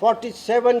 47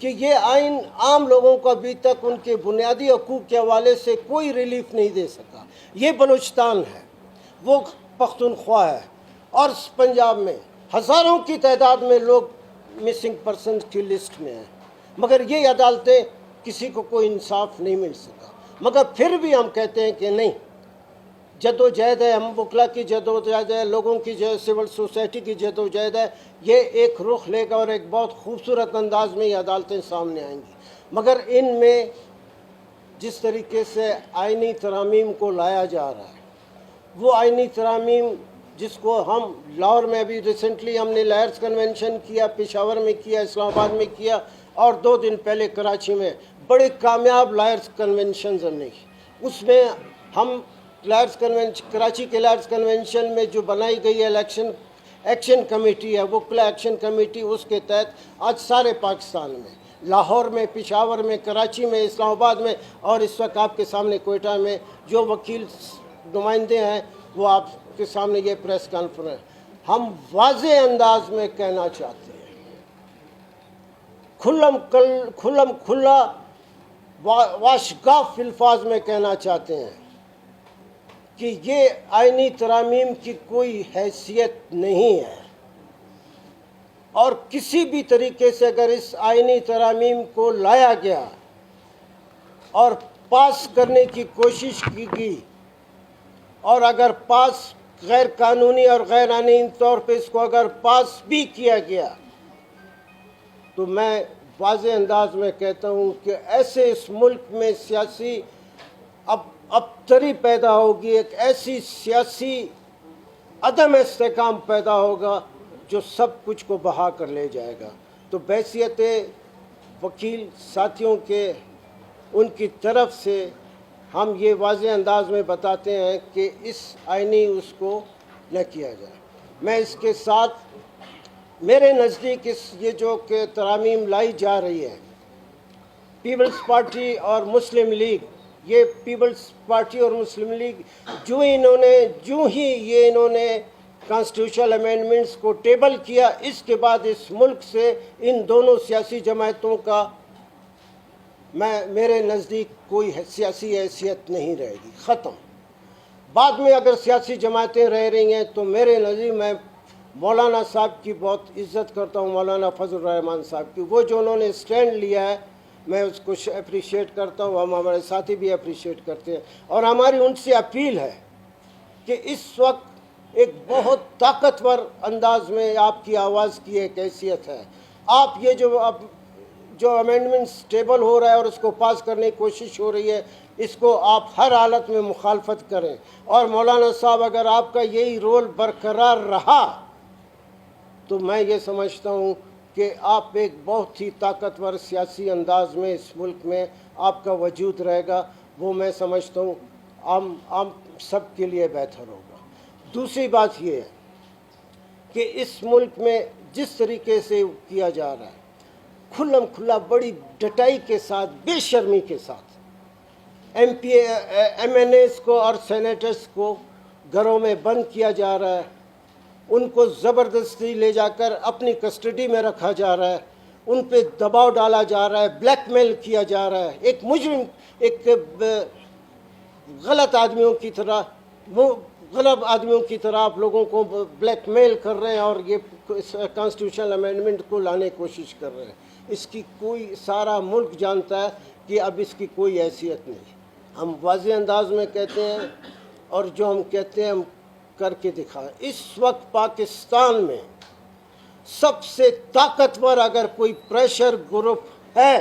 کہ یہ آئین عام لوگوں کو ابھی تک ان کے بنیادی حقوق کے حوالے سے کوئی ریلیف نہیں دے سکا. یہ بلوچستان ہے، وہ پختونخوا ہے، اور پنجاب میں ہزاروں کی تعداد میں لوگ مسنگ پرسنز کی لسٹ میں ہیں، مگر یہ عدالتیں کسی کو کوئی انصاف نہیں مل سکا. مگر پھر بھی ہم کہتے ہیں کہ نہیں، جدوجہد ہے، ہم وکلا کی جدوجہد ہے، لوگوں کی سول سوسائٹی کی جدوجہد ہے، یہ ایک رخ لے گا اور ایک بہت خوبصورت انداز میں یہ عدالتیں سامنے آئیں گی. مگر ان میں جس طریقے سے آئینی ترامیم کو لایا جا رہا ہے، وہ آئینی ترامیم جس کو ہم لاہور میں ابھی ریسنٹلی ہم نے لائرز کنونشن کیا، پشاور میں کیا، اسلام آباد میں کیا، اور 2 دن پہلے کراچی میں بڑے کامیاب لائرز کنونشنز ہم نے کی. اس میں ہم کراچی کے لائرز کنونشن میں جو بنائی گئی ایکشن کمیٹی ہے، وکلا ایکشن کمیٹی، اس کے تحت آج سارے پاکستان میں، لاہور میں، پشاور میں، کراچی میں، اسلام آباد میں، اور اس وقت آپ کے سامنے کوئٹہ میں جو وکیل نمائندے ہیں وہ آپ کے سامنے یہ پریس کانفرنس. ہم واضح انداز میں کہنا چاہتے ہیں، کھلم کھلا واشگاف الفاظ میں کہنا چاہتے ہیں کہ یہ آئینی ترامیم کی کوئی حیثیت نہیں ہے، اور کسی بھی طریقے سے اگر اس آئینی ترامیم کو لایا گیا اور پاس کرنے کی کوشش کی گئی، اور اگر پاس غیر قانونی اور غیر آئینی طور پہ اس کو اگر پاس بھی کیا گیا، تو میں واضح انداز میں کہتا ہوں کہ ایسے اس ملک میں سیاسی ابتری پیدا ہوگی، ایک ایسی سیاسی عدم استحکام پیدا ہوگا جو سب کچھ کو بہا کر لے جائے گا. تو بحیثیت وکیل ساتھیوں کے ان کی طرف سے ہم یہ واضح انداز میں بتاتے ہیں کہ اس آئینی اس کو نہ کیا جائے. میں اس کے ساتھ میرے نزدیک یہ جو کہ ترامیم لائی جا رہی ہے، پیپلز پارٹی اور مسلم لیگ، یہ پیپلز پارٹی اور مسلم لیگ جو ہی انہوں نے کانسٹیٹیوشنل امینڈمنٹس کو ٹیبل کیا، اس کے بعد اس ملک سے ان دونوں سیاسی جماعتوں کا میرے نزدیک کوئی سیاسی حیثیت نہیں رہے گی، ختم. بعد میں اگر سیاسی جماعتیں رہ رہی ہیں تو میرے نزدیک میں مولانا صاحب کی بہت عزت کرتا ہوں، مولانا فضل الرحمان صاحب کی، وہ جو انہوں نے اسٹینڈ لیا ہے میں اس کو اپریشیٹ کرتا ہوں، ہم ہمارے ساتھی بھی اپریشیٹ کرتے ہیں. اور ہماری ان سے اپیل ہے کہ اس وقت ایک بہت طاقتور انداز میں آپ کی آواز کی ایک حیثیت ہے. آپ یہ جو امینڈمنٹس ٹیبل ہو رہا ہے اور اس کو پاس کرنے کی کوشش ہو رہی ہے، اس کو آپ ہر حالت میں مخالفت کریں. اور مولانا صاحب اگر آپ کا یہی رول برقرار رہا تو میں یہ سمجھتا ہوں کہ آپ ایک بہت ہی طاقتور سیاسی انداز میں اس ملک میں آپ کا وجود رہے گا. وہ میں سمجھتا ہوں عام سب کے لیے بہتر ہوگا. دوسری بات یہ ہے کہ اس ملک میں جس طریقے سے کیا جا رہا ہے، کھلم کھلا بڑی ڈٹائی کے ساتھ، بے شرمی کے ساتھ ایم این ایز کو اور سینیٹرز کو گھروں میں بند کیا جا رہا ہے، ان کو زبردستی لے جا کر اپنی کسٹڈی میں رکھا جا رہا ہے، ان پہ دباؤ ڈالا جا رہا ہے، بلیک میل کیا جا رہا ہے. ایک مجرم، ایک غلط آدمیوں کی طرح آپ لوگوں کو بلیک میل کر رہے ہیں اور یہ کانسٹیٹیوشنل امینڈمنٹ کو لانے کی کوشش کر رہے ہیں. اس کی کوئی سارا ملک جانتا ہے کہ اب اس کی کوئی حیثیت نہیں. ہم واضح انداز میں کہتے ہیں اور جو ہم کہتے ہیں ہم کر کے دکھائیں. اس وقت پاکستان میں سب سے طاقتور اگر کوئی پریشر گروپ ہے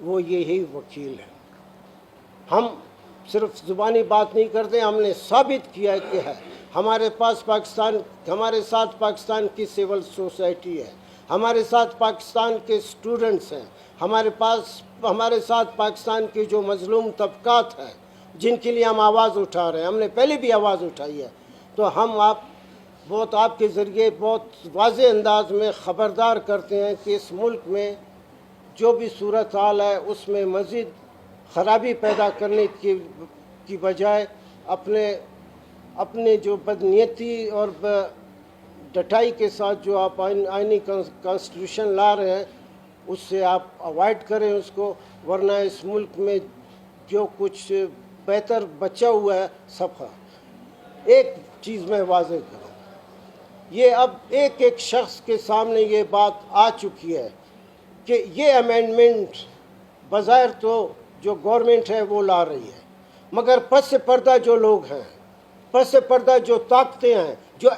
وہ یہی وکیل ہے. ہم صرف زبانی بات نہیں کرتے، ہم نے ثابت کیا کہ ہے. ہمارے ساتھ پاکستان کی سول سوسائٹی ہے، ہمارے ساتھ پاکستان کے اسٹوڈنٹس ہیں، ہمارے ساتھ پاکستان کے جو مظلوم طبقات ہیں جن کے لیے ہم آواز اٹھا رہے ہیں. ہم نے پہلے بھی آواز اٹھائی ہے. تو ہم آپ کے ذریعے بہت واضح انداز میں خبردار کرتے ہیں کہ اس ملک میں جو بھی صورتحال ہے اس میں مزید خرابی پیدا کرنے کی بجائے اپنے جو بدنیتی اور ڈٹائی کے ساتھ جو آپ آئینی کانسٹیٹیوشن لا رہے ہیں اس سے آپ اوائڈ کریں اس کو، ورنہ اس ملک میں جو کچھ بہتر بچا ہوا ہے سب کا۔ ایک چیز میں واضح کروں، یہ اب ایک ایک شخص کے سامنے یہ بات آ چکی ہے کہ یہ امینڈمنٹ بظاہر تو جو گورنمنٹ ہے وہ لا رہی ہے، مگر پس پردہ جو لوگ ہیں، پس پردہ جو طاقتیں ہیں، جو